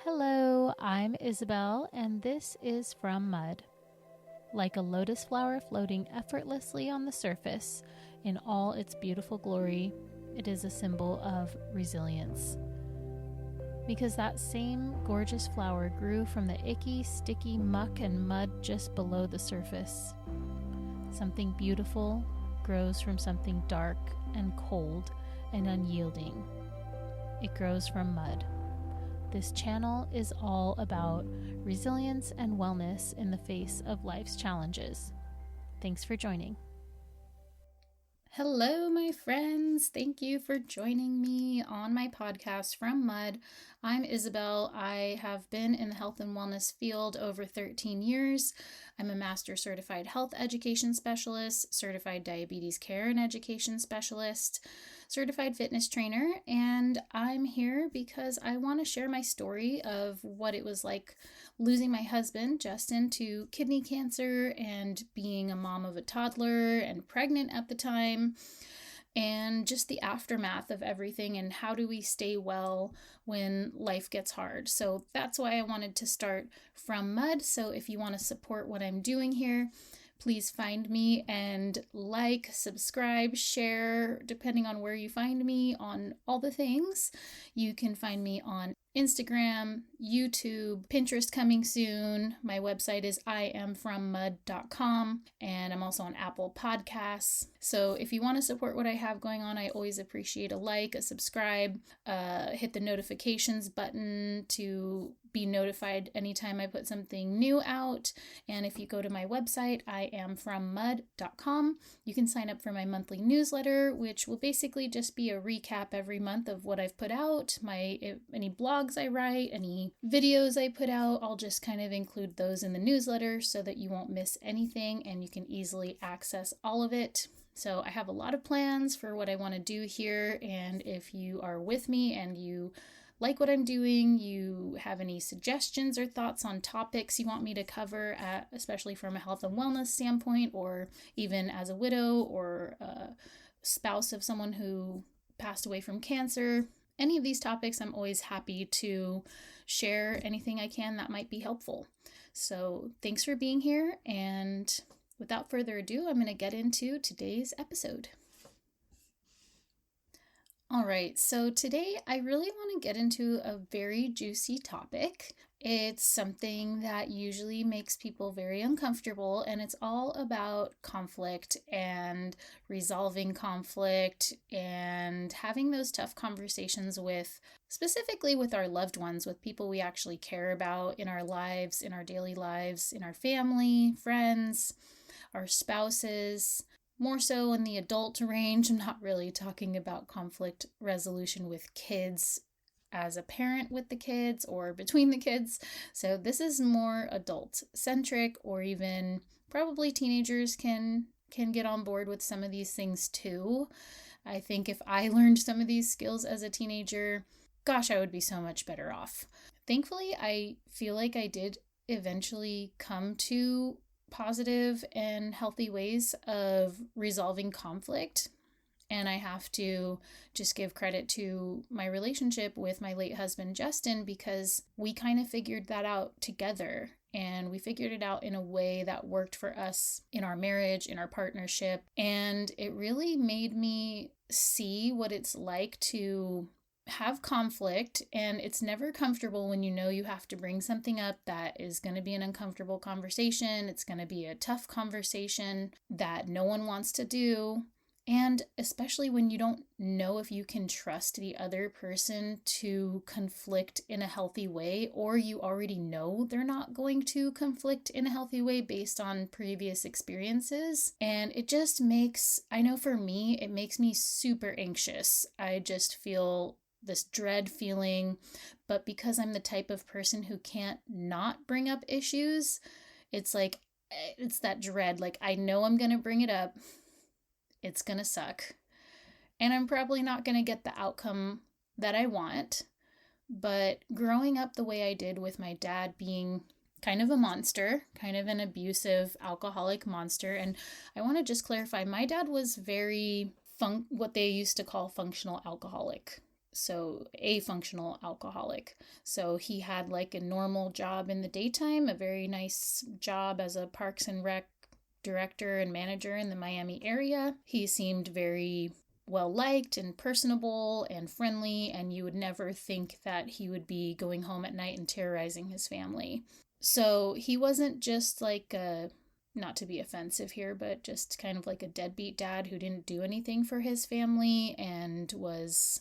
Hello, I'm Isabel, and this is From Mud. Like a lotus flower floating effortlessly on the surface in all its beautiful glory, it is a symbol of resilience. Because that same gorgeous flower grew from the icky, sticky muck and mud just below the surface. Something beautiful grows from something dark and cold and unyielding. It grows from mud. This channel is all about resilience and wellness in the face of life's challenges. Thanks for joining. Hello, my friends. Thank you for joining me on my podcast From Mud. I'm Isabel. I have been in the health and wellness field over 13 years. I'm a master certified health education specialist, certified diabetes care and education specialist, certified fitness trainer, and I'm here because I want to share my story of what it was like losing my husband, Justin, to kidney cancer and being a mom of a toddler and pregnant at the time, and just the aftermath of everything and how do we stay well when life gets hard. So that's why I wanted to start From Mud. So if you want to support what I'm doing here, please find me and like, subscribe, share, depending on where you find me on all the things. You can find me on Instagram, YouTube, Pinterest coming soon. My website is iamfrommud.com, and I'm also on Apple Podcasts. So if you want to support what I have going on, I always appreciate a like, a subscribe, hit the notifications button to be notified anytime I put something new out. And if you go to my website, iamfrommud.com, you can sign up for my monthly newsletter, which will basically just be a recap every month of what I've put out, any blogs I write, any videos I put out. I'll just kind of include those in the newsletter so that you won't miss anything and you can easily access all of it. So I have a lot of plans for what I want to do here, and if you are with me and you like what I'm doing, you have any suggestions or thoughts on topics you want me to cover, especially from a health and wellness standpoint, or even as a widow or a spouse of someone who passed away from cancer, any of these topics, I'm always happy to share anything I can that might be helpful. So thanks for being here, and without further ado, I'm going to get into today's episode. All right, so today I really want to get into a very juicy topic. It's something that usually makes people very uncomfortable, and it's all about conflict and resolving conflict and having those tough conversations specifically with our loved ones, with people we actually care about in our lives, in our daily lives, in our family, friends, our spouses. More so in the adult range. I'm not really talking about conflict resolution with kids as a parent with the kids or between the kids. So this is more adult centric, or even probably teenagers can get on board with some of these things too. I think if I learned some of these skills as a teenager, gosh, I would be so much better off. Thankfully, I feel like I did eventually come to positive and healthy ways of resolving conflict. And I have to just give credit to my relationship with my late husband, Justin, because we kind of figured that out together. And we figured it out in a way that worked for us in our marriage, in our partnership. And it really made me see what it's like to have conflict, and it's never comfortable when you know you have to bring something up that is going to be an uncomfortable conversation. It's going to be a tough conversation that no one wants to do, and especially when you don't know if you can trust the other person to conflict in a healthy way, or you already know they're not going to conflict in a healthy way based on previous experiences. And it just I know for me, it makes me super anxious. I just feel this dread feeling, but because I'm the type of person who can't not bring up issues, it's like, it's that dread. Like, I know I'm going to bring it up. It's going to suck. And I'm probably not going to get the outcome that I want. But growing up the way I did with my dad being kind of a monster, kind of an abusive alcoholic monster. And I want to just clarify, my dad was very what they used to call functional alcoholic. So a functional alcoholic. So he had like a normal job in the daytime, a very nice job as a Parks and Rec director and manager in the Miami area. He seemed very well liked and personable and friendly, and you would never think that he would be going home at night and terrorizing his family. So he wasn't just like a, not to be offensive here, but just kind of like a deadbeat dad who didn't do anything for his family and was,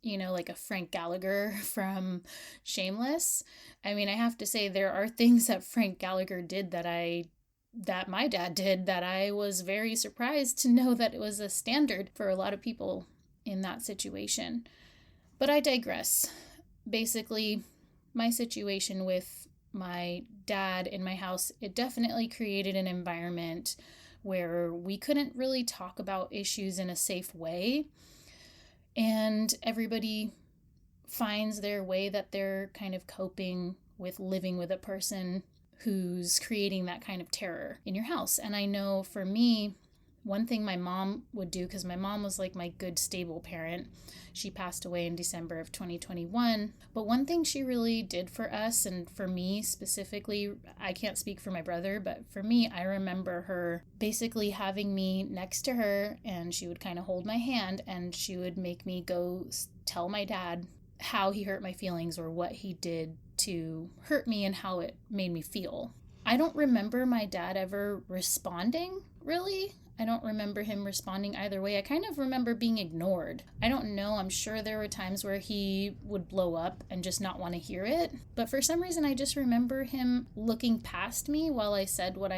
like a Frank Gallagher from Shameless. I mean, I have to say there are things that Frank Gallagher did that my dad did that I was very surprised to know that it was a standard for a lot of people in that situation. But I digress. Basically, my situation with my dad in my house, it definitely created an environment where we couldn't really talk about issues in a safe way. And everybody finds their way that they're kind of coping with living with a person who's creating that kind of terror in your house. And I know for me, one thing my mom would do, because my mom was like my good, stable parent. She passed away in December of 2021. But one thing she really did for us, and for me specifically, I can't speak for my brother, but for me, I remember her basically having me next to her, and she would kind of hold my hand, and she would make me go tell my dad how he hurt my feelings or what he did to hurt me and how it made me feel. I don't remember my dad ever responding, really. I don't remember him responding either way. I kind of remember being ignored. I don't know. I'm sure there were times where he would blow up and just not want to hear it. But for some reason, I just remember him looking past me while I said what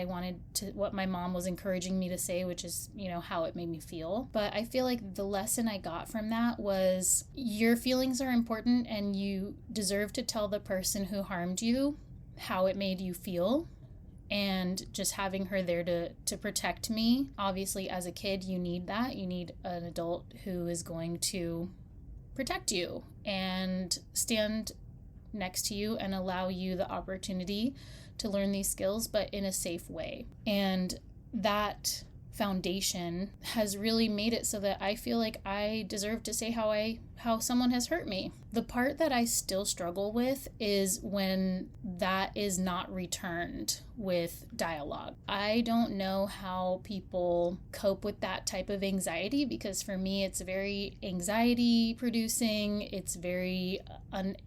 my mom was encouraging me to say, which is, how it made me feel. But I feel like the lesson I got from that was your feelings are important and you deserve to tell the person who harmed you how it made you feel. And just having her there to protect me. Obviously, as a kid, you need that. You need an adult who is going to protect you and stand next to you and allow you the opportunity to learn these skills, but in a safe way. And that foundation has really made it so that I feel like I deserve to say how someone has hurt me. The part that I still struggle with is when that is not returned with dialogue. I don't know how people cope with that type of anxiety, because for me it's very anxiety producing. It's very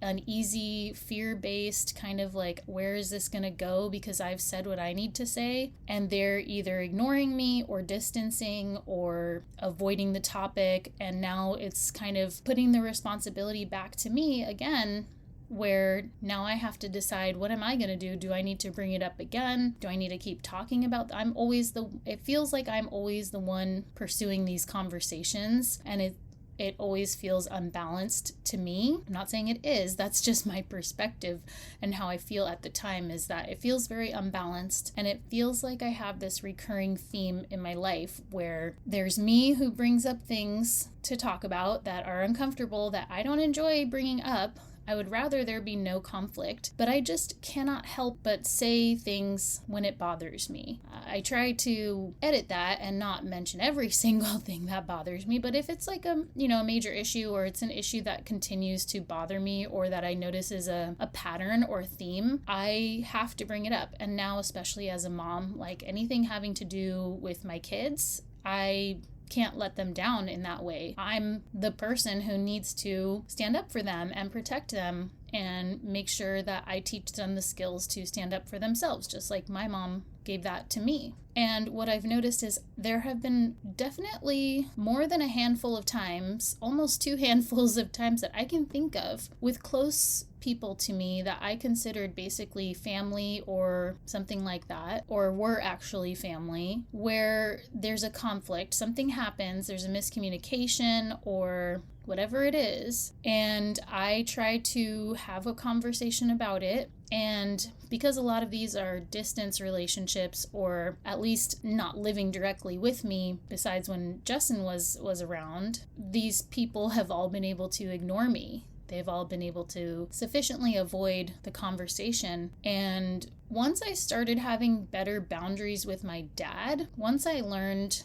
uneasy, fear-based, kind of like, where is this going to go because I've said what I need to say, and they're either ignoring me or distancing or avoiding the topic, and now it's kind of putting the responsibility back to me again, where now I have to decide, what am I going to do? Do I need to bring it up again? Do I need to keep talking about it feels like I'm always the one pursuing these conversations, and it always feels unbalanced to me. I'm not saying it is, that's just my perspective and how I feel at the time, is that it feels very unbalanced, and it feels like I have this recurring theme in my life where there's me who brings up things to talk about that are uncomfortable, that I don't enjoy bringing up. I would rather there be no conflict, but I just cannot help but say things when it bothers me. I try to edit that and not mention every single thing that bothers me, but if it's like a major issue, or it's an issue that continues to bother me, or that I notice is a pattern or a theme, I have to bring it up. And now, especially as a mom, like anything having to do with my kids, I can't let them down in that way. I'm the person who needs to stand up for them and protect them and make sure that I teach them the skills to stand up for themselves, just like my mom gave that to me. And what I've noticed is there have been definitely more than a handful of times, almost 2 handfuls of times that I can think of, with close people to me that I considered basically family or something like that, or were actually family, where there's a conflict, something happens, there's a miscommunication or whatever it is, and I try to have a conversation about it. And because a lot of these are distance relationships, or at least not living directly with me, besides when Justin was around, these people have all been able to ignore me. They've all been able to sufficiently avoid the conversation. And once I started having better boundaries with my dad, once I learned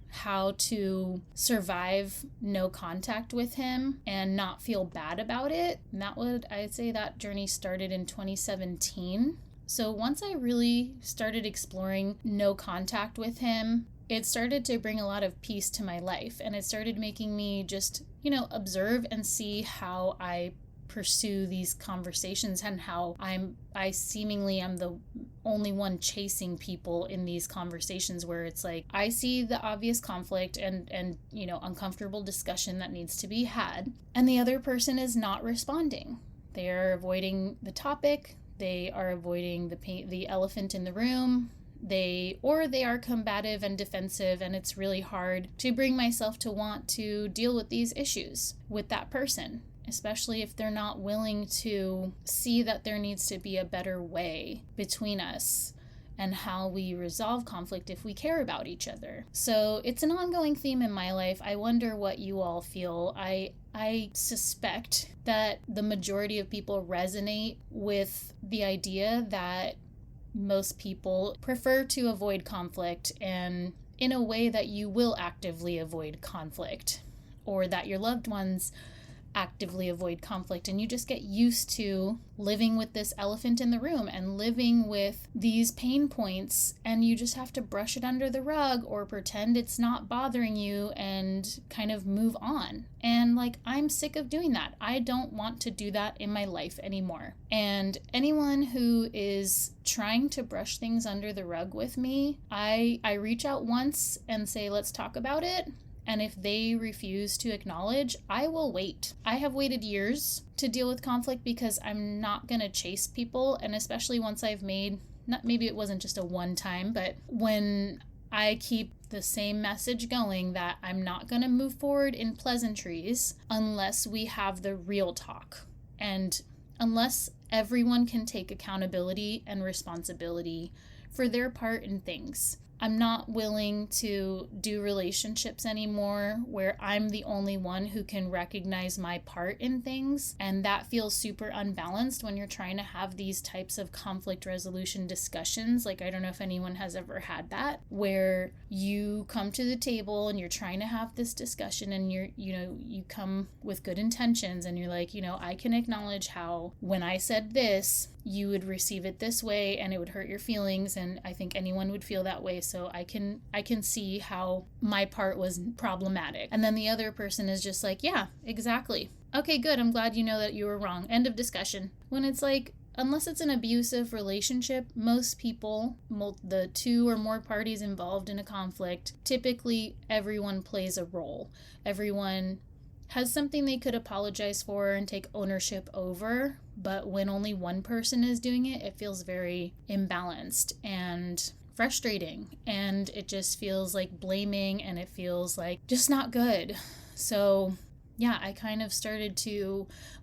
how to survive no contact with him and not feel bad about it. And I'd say that journey started in 2017. So once I really started exploring no contact with him, it started to bring a lot of peace to my life. And it started making me just, observe and see how I pursue these conversations and how I seemingly am the only one chasing people in these conversations, where it's like I see the obvious conflict and uncomfortable discussion that needs to be had, and the other person is not responding. They are avoiding the topic. They are avoiding the elephant in the room. They are combative and defensive, and it's really hard to bring myself to want to deal with these issues with that person, especially if they're not willing to see that there needs to be a better way between us and how we resolve conflict if we care about each other. So it's an ongoing theme in my life. I wonder what you all feel. I suspect that the majority of people resonate with the idea that most people prefer to avoid conflict, and in a way that you will actively avoid conflict, or that your loved ones actively avoid conflict, and you just get used to living with this elephant in the room and living with these pain points, and you just have to brush it under the rug or pretend it's not bothering you and kind of move on. And I'm sick of doing that. I don't want to do that in my life anymore. And anyone who is trying to brush things under the rug with me, I reach out once and say, let's talk about it. And if they refuse to acknowledge, I will wait. I have waited years to deal with conflict because I'm not going to chase people. And especially once I've maybe it wasn't just a one time, but when I keep the same message going that I'm not going to move forward in pleasantries unless we have the real talk. And unless everyone can take accountability and responsibility for their part in things. I'm not willing to do relationships anymore where I'm the only one who can recognize my part in things. And that feels super unbalanced when you're trying to have these types of conflict resolution discussions. I don't know if anyone has ever had that, where you come to the table and you're trying to have this discussion, and you come with good intentions, and you're like, I can acknowledge how when I said this, you would receive it this way and it would hurt your feelings, and I think anyone would feel that way, so I can see how my part was problematic. And then the other person is just like, yeah, exactly. Okay, good. I'm glad you know that you were wrong. End of discussion. When it's unless it's an abusive relationship, most people, the two or more parties involved in a conflict, typically everyone plays a role. Everyone has something they could apologize for and take ownership over, but when only one person is doing it, it feels very imbalanced and frustrating, and it just feels like blaming, and it feels like just not good. So yeah, I kind of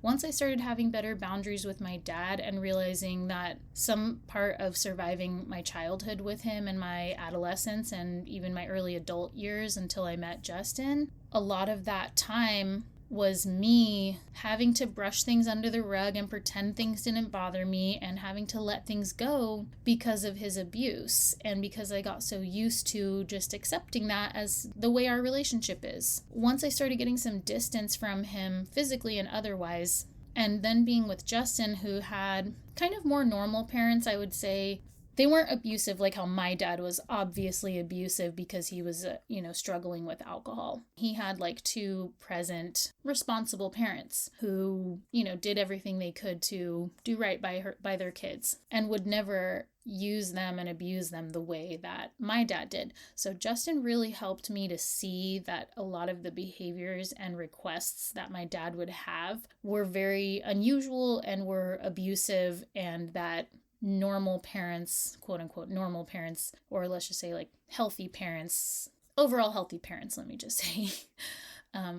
once I started having better boundaries with my dad and realizing that some part of surviving my childhood with him and my adolescence and even my early adult years until I met Justin, a lot of that time was me having to brush things under the rug and pretend things didn't bother me, and having to let things go because of his abuse, and because I got so used to just accepting that as the way our relationship is. Once I started getting some distance from him physically and otherwise, and then being with Justin, who had kind of more normal parents, I would say. They weren't abusive like how my dad was obviously abusive because he was, struggling with alcohol. He had two present, responsible parents who, did everything they could to do right by their kids, and would never use them and abuse them the way that my dad did. So Justin really helped me to see that a lot of the behaviors and requests that my dad would have were very unusual and were abusive, and that normal parents, quote unquote, normal parents, or let's just say healthy parents, overall healthy parents, let me just say,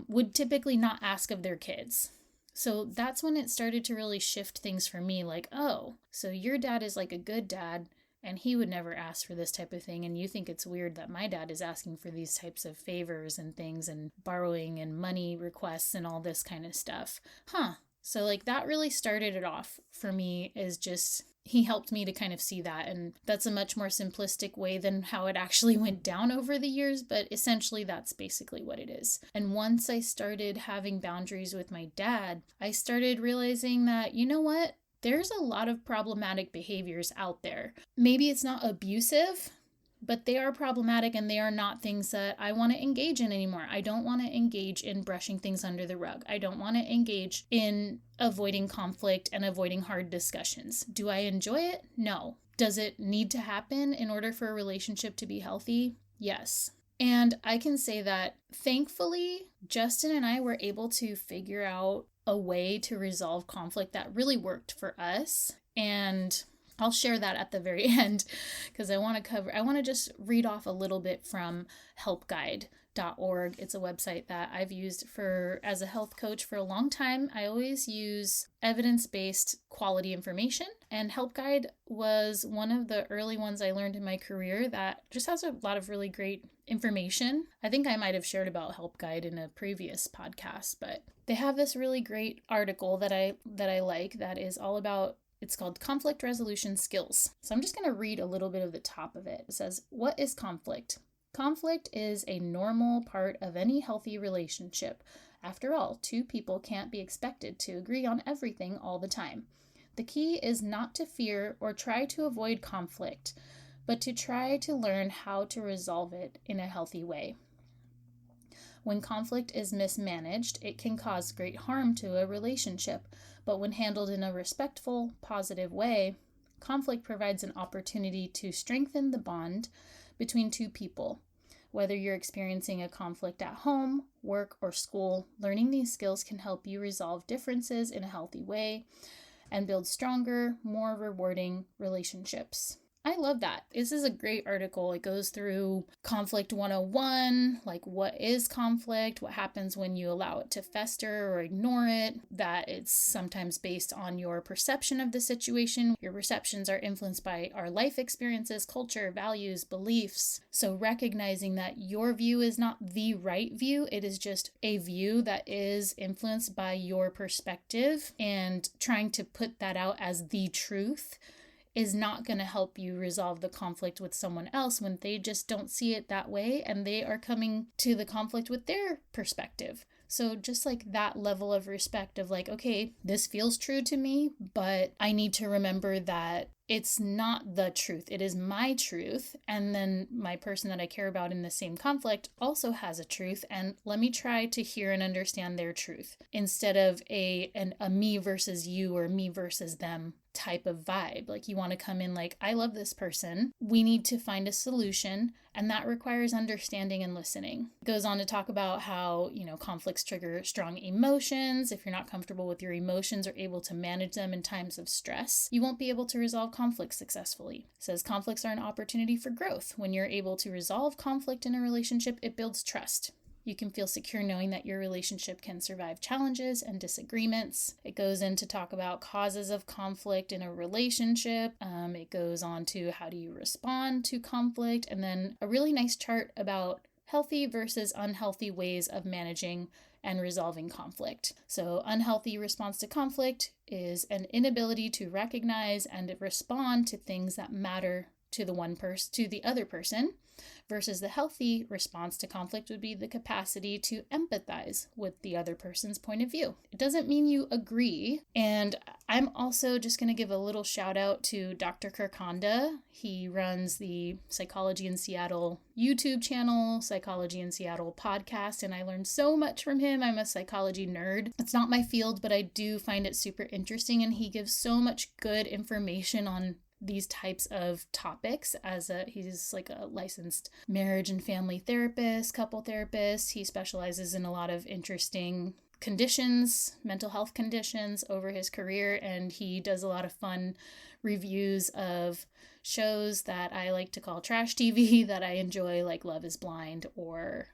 would typically not ask of their kids. So that's when it started to really shift things for me. Oh, so your dad is a good dad, and he would never ask for this type of thing, and you think it's weird that my dad is asking for these types of favors and things and borrowing and money requests and all this kind of stuff. Huh. So like that really started it off for me, is just he helped me to kind of see that. And that's a much more simplistic way than how it actually went down over the years. But essentially, that's basically what it is. And once I started having boundaries with my dad, I started realizing that, you know what? There's a lot of problematic behaviors out there. Maybe it's not abusive, but they are problematic, and they are not things that I want to engage in anymore. I don't want to engage in brushing things under the rug. I don't want to engage in avoiding conflict and avoiding hard discussions. Do I enjoy it? No. Does it need to happen in order for a relationship to be healthy? Yes. And I can say that thankfully, Justin and I were able to figure out a way to resolve conflict that really worked for us. And I'll share that at the very end, because I want to just read off a little bit from helpguide.org. It's a website that I've used as a health coach for a long time. I always use evidence-based quality information, and HelpGuide was one of the early ones I learned in my career that just has a lot of really great information. I think I might have shared about HelpGuide in a previous podcast, but they have this really great article that I like that is all about. It's called Conflict Resolution Skills. So I'm just going to read a little bit of the top of it. It says, what is conflict? Conflict is a normal part of any healthy relationship. After all, two people can't be expected to agree on everything all the time. The key is not to fear or try to avoid conflict, but to try to learn how to resolve it in a healthy way. When conflict is mismanaged, it can cause great harm to a relationship, but when handled in a respectful, positive way, conflict provides an opportunity to strengthen the bond between two people. Whether you're experiencing a conflict at home, work, or school, learning these skills can help you resolve differences in a healthy way and build stronger, more rewarding relationships. I love that. This is a great article. It goes through conflict 101, like what is conflict, what happens when you allow it to fester or ignore it, that it's sometimes based on your perception of the situation. Your perceptions are influenced by our life experiences, culture, values, beliefs. So recognizing that your view is not the right view, it is just a view that is influenced by your perspective, and trying to put that out as the truth is not going to help you resolve the conflict with someone else when they just don't see it that way and they are coming to the conflict with their perspective. So just like that level of respect of like, okay, this feels true to me, but I need to remember that it's not the truth. It is my truth. And then my person that I care about in the same conflict also has a truth. And let me try to hear and understand their truth instead of a me versus you or me versus them type of vibe. Like you want to come in like, I love this person. We need to find a solution. And that requires understanding and listening. It goes on to talk about how, conflicts trigger strong emotions. If you're not comfortable with your emotions or able to manage them in times of stress, you won't be able to resolve conflicts successfully. It says conflicts are an opportunity for growth. When you're able to resolve conflict in a relationship, it builds trust. You can feel secure knowing that your relationship can survive challenges and disagreements. It goes in to talk about causes of conflict in a relationship. It goes on to how do you respond to conflict, and then a really nice chart about healthy versus unhealthy ways of managing and resolving conflict. So unhealthy response to conflict is an inability to recognize and respond to things that matter to the other person, versus the healthy response to conflict would be the capacity to empathize with the other person's point of view. It doesn't mean you agree. And I'm also just going to give a little shout out to Dr. Kirkanda. He runs the Psychology in Seattle YouTube channel, Psychology in Seattle podcast, and I learned so much from him. I'm a psychology nerd. It's not my field, but I do find it super interesting, and he gives so much good information on these types of topics. He's like a licensed marriage and family therapist, couple therapist. He specializes in a lot of interesting conditions, mental health conditions over his career, and he does a lot of fun reviews of shows that I like to call trash TV that I enjoy, like Love is Blind or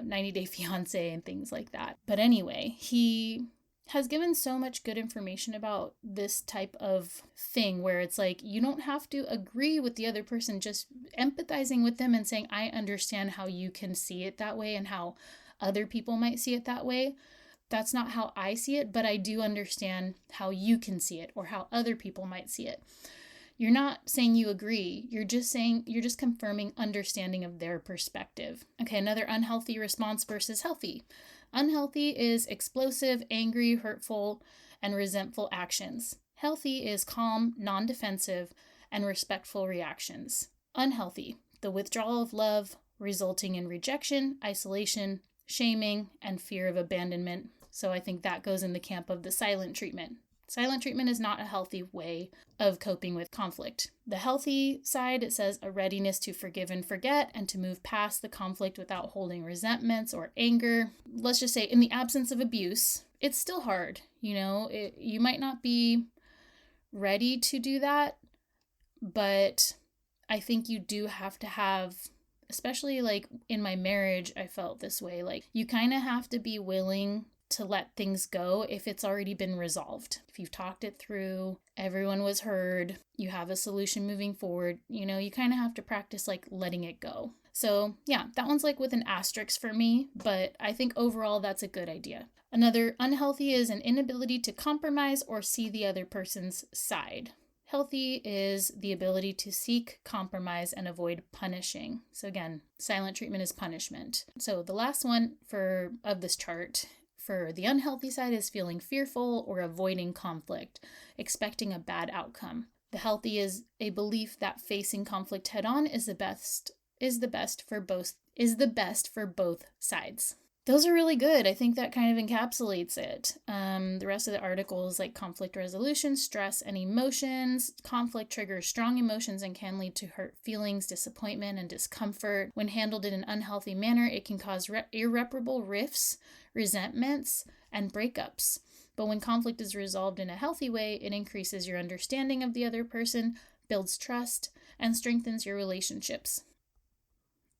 90 Day Fiancé and things like that. But anyway, he has given so much good information about this type of thing where it's like, you don't have to agree with the other person, just empathizing with them and saying, I understand how you can see it that way and how other people might see it that way. That's not how I see it, but I do understand how you can see it or how other people might see it. You're not saying you agree. You're just confirming understanding of their perspective. Okay, another unhealthy response versus healthy. Unhealthy is explosive, angry, hurtful, and resentful actions. Healthy is calm, non-defensive, and respectful reactions. Unhealthy, the withdrawal of love, resulting in rejection, isolation, shaming, and fear of abandonment. So I think that goes in the camp of the silent treatment. Silent treatment is not a healthy way of coping with conflict. The healthy side, it says a readiness to forgive and forget and to move past the conflict without holding resentments or anger. Let's just say in the absence of abuse, it's still hard. You might not be ready to do that, but I think you do have to have, especially like in my marriage, I felt this way. Like you kind of have to be willing to let things go if it's already been resolved. If you've talked it through, everyone was heard, you have a solution moving forward, you kind of have to practice like letting it go. So yeah, that one's like with an asterisk for me, but I think overall that's a good idea. Another unhealthy is an inability to compromise or see the other person's side. Healthy is the ability to seek compromise and avoid punishing. So again, silent treatment is punishment. So the last one of this chart for the unhealthy side is feeling fearful or avoiding conflict, expecting a bad outcome. The healthy is a belief that facing conflict head on is the best for both sides. Those are really good. I think that kind of encapsulates it. The rest of the article is like conflict resolution, stress, and emotions. Conflict triggers strong emotions and can lead to hurt feelings, disappointment, and discomfort. When handled in an unhealthy manner, it can cause irreparable rifts, resentments, and breakups. But when conflict is resolved in a healthy way, it increases your understanding of the other person, builds trust, and strengthens your relationships.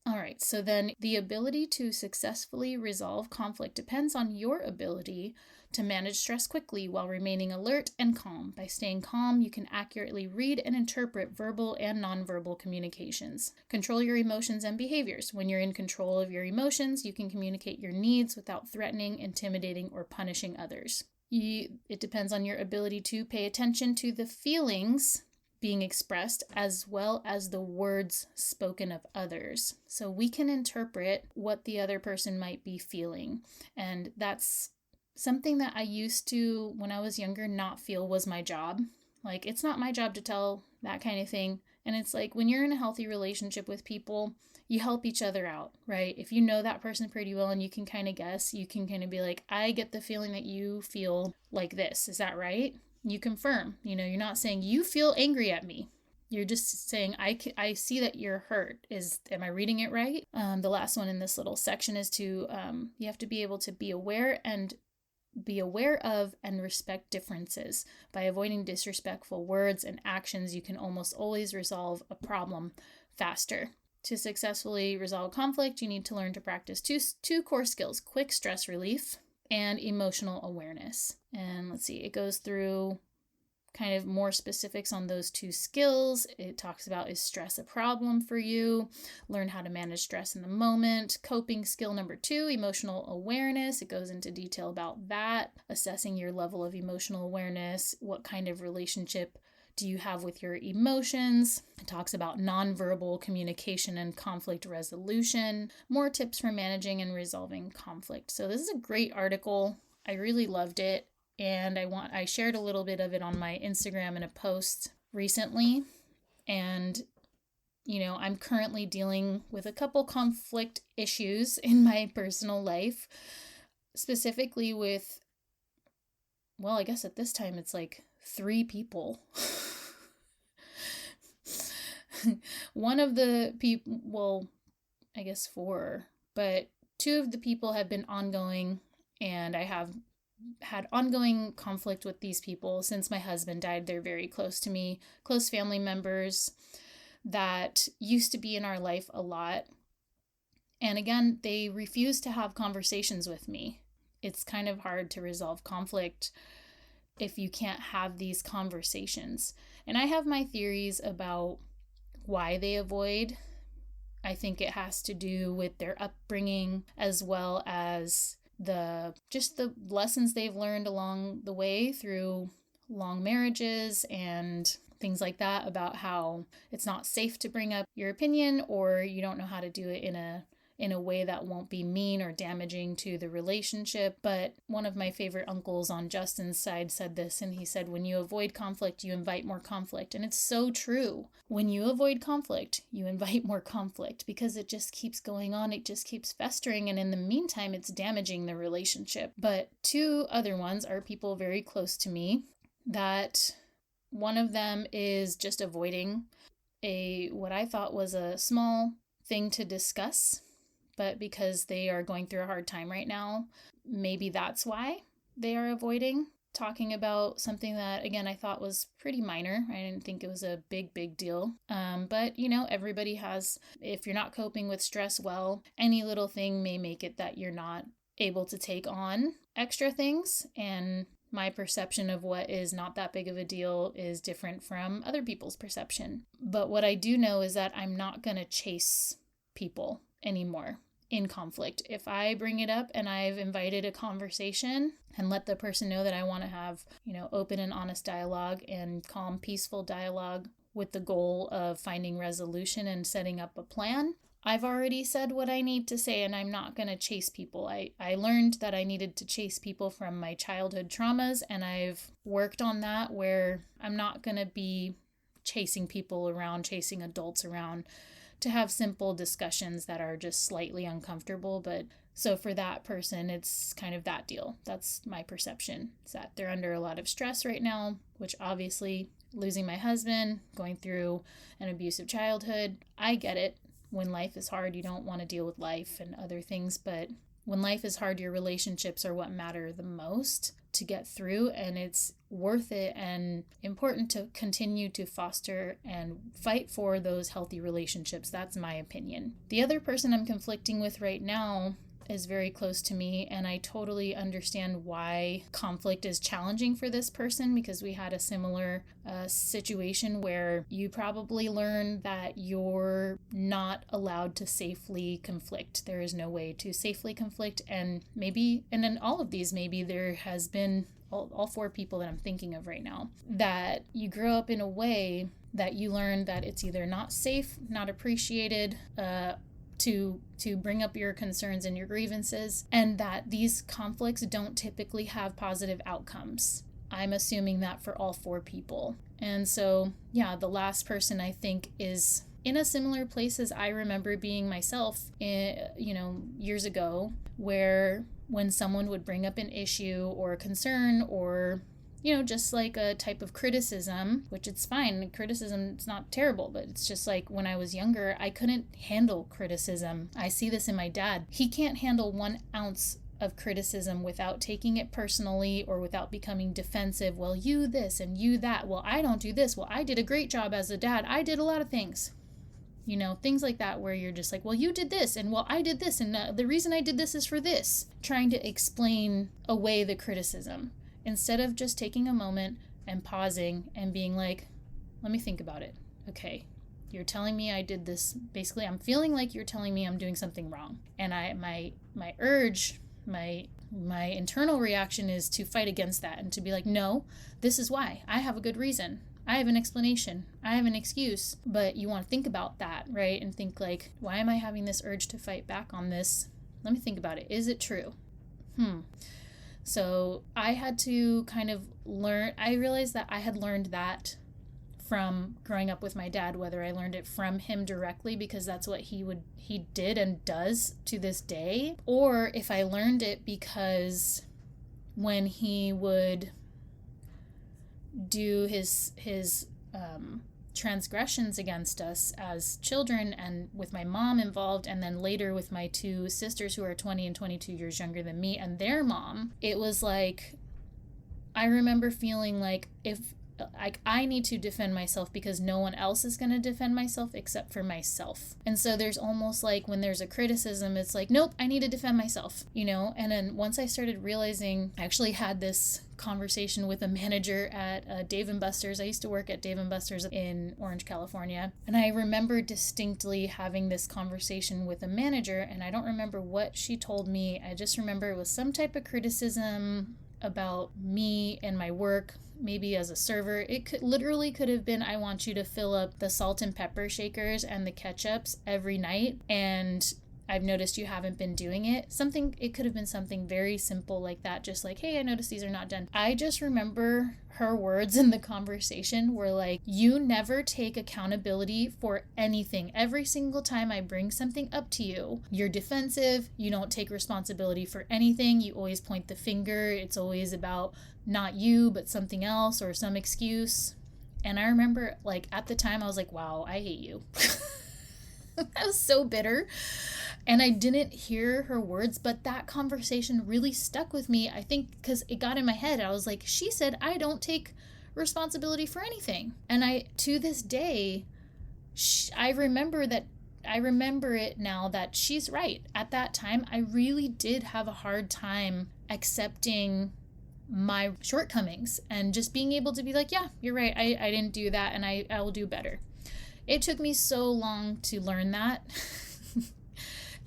All right, so then the ability to successfully resolve conflict depends on your ability to manage stress quickly while remaining alert and calm. By staying calm, you can accurately read and interpret verbal and nonverbal communications. Control your emotions and behaviors. When you're in control of your emotions, you can communicate your needs without threatening, intimidating, or punishing others. It depends on your ability to pay attention to the feelings being expressed as well as the words spoken of others. So we can interpret what the other person might be feeling. And that's something that I used to, when I was younger, not feel was my job. Like, it's not my job to tell that kind of thing. And it's like when you're in a healthy relationship with people, you help each other out, right? If you know that person pretty well and you can kind of guess, you can kind of be like, I get the feeling that you feel like this. Is that right? You confirm, you're not saying you feel angry at me. You're just saying, I see that you're hurt. Am I reading it right? The last one in this little section is you have to be able to be aware of and respect differences. By avoiding disrespectful words and actions, you can almost always resolve a problem faster. To successfully resolve conflict, you need to learn to practice two core skills: quick stress relief and emotional awareness. And let's see, it goes through kind of more specifics on those two skills. It talks about, is stress a problem for you? Learn how to manage stress in the moment. Coping skill number 2, emotional awareness. It goes into detail about that, assessing your level of emotional awareness. What kind of relationship do you have with your emotions? It talks about nonverbal communication and conflict resolution. More tips for managing and resolving conflict. So this is a great article. I really loved it. And I shared a little bit of it on my Instagram in a post recently. And, I'm currently dealing with a couple conflict issues in my personal life, specifically with, well, I guess at this time it's like 3 people. One of the people, well, I guess 4, but 2 of the people have been ongoing, and I have had ongoing conflict with these people since my husband died. They're very close to me, close family members that used to be in our life a lot. And again, they refuse to have conversations with me. It's kind of hard to resolve conflict if you can't have these conversations. And I have my theories about why they avoid. I think it has to do with their upbringing as well as the lessons they've learned along the way through long marriages and things like that, about how it's not safe to bring up your opinion, or you don't know how to do it in a way that won't be mean or damaging to the relationship. But one of my favorite uncles on Justin's side said this, and he said, when you avoid conflict, you invite more conflict. And it's so true. When you avoid conflict, you invite more conflict, because it just keeps going on. It just keeps festering. And in the meantime, it's damaging the relationship. But two other ones are people very close to me, that one of them is just avoiding what I thought was a small thing to discuss, but because they are going through a hard time right now, maybe that's why they are avoiding talking about something that, again, I thought was pretty minor. I didn't think it was a big deal. But, everybody has, if you're not coping with stress well, any little thing may make it that you're not able to take on extra things. And my perception of what is not that big of a deal is different from other people's perception. But what I do know is that I'm not going to chase people anymore in conflict. If I bring it up and I've invited a conversation and let the person know that I want to have, open and honest dialogue and calm, peaceful dialogue with the goal of finding resolution and setting up a plan, I've already said what I need to say, and I'm not going to chase people. I learned that I needed to chase people from my childhood traumas, and I've worked on that, where I'm not going to be chasing people around, chasing adults around to have simple discussions that are just slightly uncomfortable. But so for that person, it's kind of that deal. That's my perception, is that they're under a lot of stress right now, which obviously, losing my husband, going through an abusive childhood, I get it. When life is hard, you don't want to deal with life and other things, but when life is hard, your relationships are what matter the most to get through, and it's worth it and important to continue to foster and fight for those healthy relationships. That's my opinion. The other person I'm conflicting with right now is very close to me, and I totally understand why conflict is challenging for this person, because we had a similar situation where you probably learned that you're not allowed to safely conflict. There is no way to safely conflict, and in all of these, maybe there has been all four people that I'm thinking of right now, that you grow up in a way that you learn that it's either not safe, not appreciated, to bring up your concerns and your grievances, and that these conflicts don't typically have positive outcomes. I'm assuming that for all four people. And so, the last person I think is in a similar place as I remember being myself, years ago, where when someone would bring up an issue or a concern or just like a type of criticism, which it's fine. Criticism is not terrible, but it's just like when I was younger, I couldn't handle criticism. I see this in my dad. He can't handle 1 ounce of criticism without taking it personally or without becoming defensive. Well, you this and you that. Well, I don't do this. Well, I did a great job as a dad. I did a lot of things. Things like that, where you're just like, well, you did this, and well, I did this, and the reason I did this is for this. Trying to explain away the criticism, instead of just taking a moment and pausing and being like, let me think about it. Okay, you're telling me I did this. Basically, I'm feeling like you're telling me I'm doing something wrong. And my urge, my internal reaction is to fight against that and to be like, no, this is why. I have a good reason. I have an explanation. I have an excuse. But you want to think about that, right? And think like, why am I having this urge to fight back on this? Let me think about it. Is it true? So I had to kind of I realized that I had learned that from growing up with my dad, whether I learned it from him directly because that's what he did and does to this day, or if I learned it because when he would do his transgressions against us as children, and with my mom involved, and then later with my two sisters who are 20 and 22 years younger than me and their mom, it was like, I remember feeling like if like I need to defend myself because no one else is going to defend myself except for myself. And so there's almost like when there's a criticism, it's like, nope, I need to defend myself, and then once I started realizing, I actually had this conversation with a manager at Dave & Buster's. I used to work at Dave & Buster's in Orange, California. And I remember distinctly having this conversation with a manager, and I don't remember what she told me. I just remember it was some type of criticism about me and my work, maybe as a server. It could have been, I want you to fill up the salt and pepper shakers and the ketchups every night, and I've noticed you haven't been doing it. It could have been something very simple like that, just like, hey, I noticed these are not done. I just remember her words in the conversation were like, you never take accountability for anything. Every single time I bring something up to you, you're defensive. You don't take responsibility for anything. You always point the finger. It's always about not you, but something else or some excuse. And I remember, like, at the time I was like, wow, I hate you. I was so bitter. And I didn't hear her words, but that conversation really stuck with me, I think, because it got in my head. I was like, she said, I don't take responsibility for anything. And to this day, I remember it now that she's right. At that time, I really did have a hard time accepting my shortcomings and just being able to be like, yeah, you're right. I didn't do that, and I will do better. It took me so long to learn that.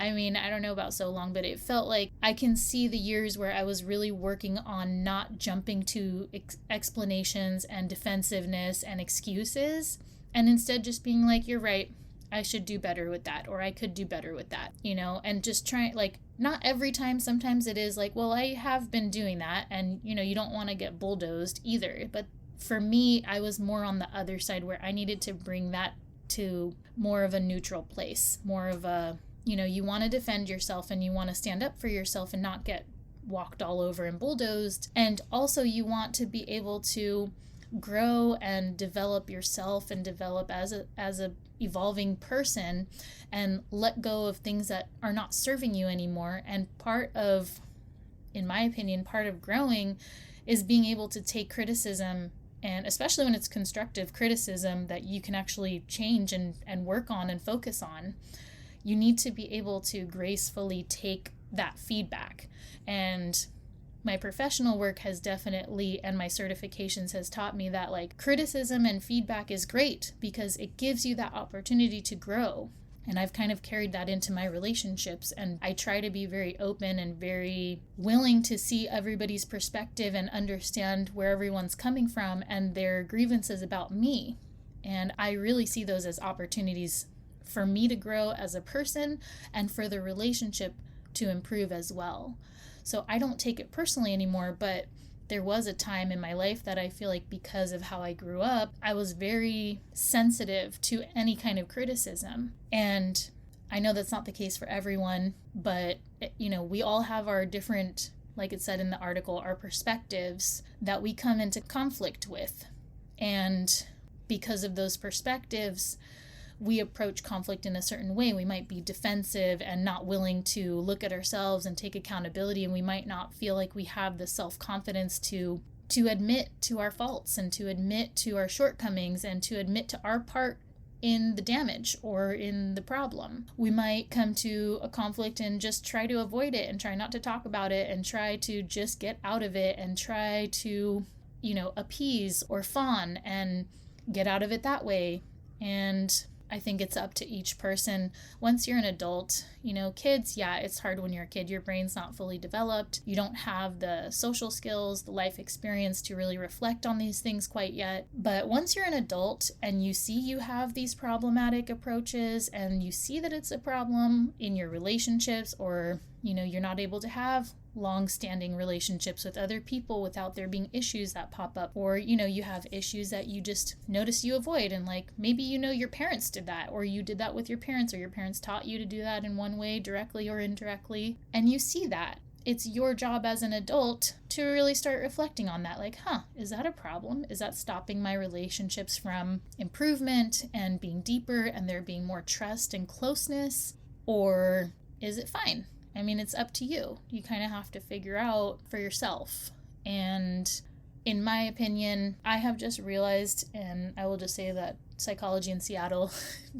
I mean, I don't know about so long, but it felt like I can see the years where I was really working on not jumping to explanations and defensiveness and excuses, and instead just being like, you're right, I should do better with that, or I could do better with that, and just trying, like, not every time. Sometimes it is like, well, I have been doing that, and, you don't want to get bulldozed either. But for me, I was more on the other side where I needed to bring that to more of a neutral place, more of a, you want to defend yourself and you want to stand up for yourself and not get walked all over and bulldozed. And also you want to be able to grow and develop yourself and develop as a evolving person and let go of things that are not serving you anymore. And in my opinion, part of growing is being able to take criticism, and especially when it's constructive criticism that you can actually change and work on and focus on. You need to be able to gracefully take that feedback. And my professional work has definitely, and my certifications has taught me that, like, criticism and feedback is great because it gives you that opportunity to grow. And I've kind of carried that into my relationships, and I try to be very open and very willing to see everybody's perspective and understand where everyone's coming from and their grievances about me. And I really see those as opportunities for me to grow as a person and for the relationship to improve as well. So I don't take it personally anymore, but there was a time in my life that I feel like because of how I grew up, I was very sensitive to any kind of criticism. And I know that's not the case for everyone, but we all have our different, like it said in the article, our perspectives that we come into conflict with. And because of those perspectives, we approach conflict in a certain way. We might be defensive and not willing to look at ourselves and take accountability, and we might not feel like we have the self-confidence to admit to our faults and to admit to our shortcomings and to admit to our part in the damage or in the problem. We might come to a conflict and just try to avoid it and try not to talk about it and try to just get out of it and try to, appease or fawn and get out of it that way. And I think it's up to each person. Once you're an adult, kids, yeah, it's hard when you're a kid. Your brain's not fully developed. You don't have the social skills, the life experience to really reflect on these things quite yet. But once you're an adult and you see you have these problematic approaches and you see that it's a problem in your relationships, or, you're not able to have long-standing relationships with other people without there being issues that pop up, or you have issues that you just notice you avoid, and like maybe your parents did that, or you did that with your parents, or your parents taught you to do that in one way, directly or indirectly, and you see that. It's your job as an adult to really start reflecting on that, like, is that a problem? Is that stopping my relationships from improvement and being deeper and there being more trust and closeness, or is it fine? I mean, it's up to you. You kind of have to figure out for yourself. And in my opinion, I have just realized, and I will just say that Psychology in Seattle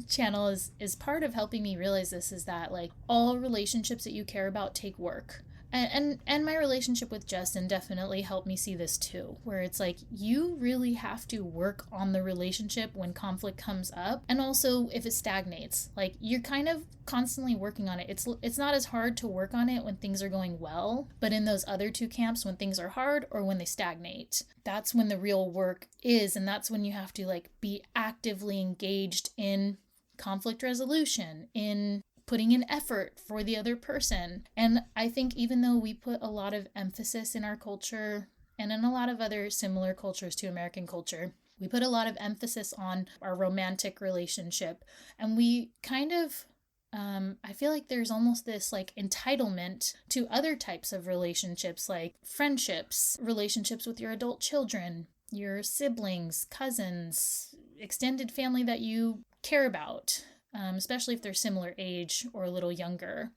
channel is part of helping me realize this, is that like all relationships that you care about take work. And my relationship with Justin definitely helped me see this too, where it's like you really have to work on the relationship when conflict comes up, and also if it stagnates. Like you're kind of constantly working on it. It's not as hard to work on it when things are going well, but in those other two camps, when things are hard or when they stagnate, that's when the real work is, and that's when you have to like be actively engaged in conflict resolution, in putting in effort for the other person. And I think even though we put a lot of emphasis in our culture and in a lot of other similar cultures to American culture, we put a lot of emphasis on our romantic relationship. And we kind of, I feel like there's almost this like entitlement to other types of relationships, like friendships, relationships with your adult children, your siblings, cousins, extended family that you care about. Especially if they're similar age or a little younger.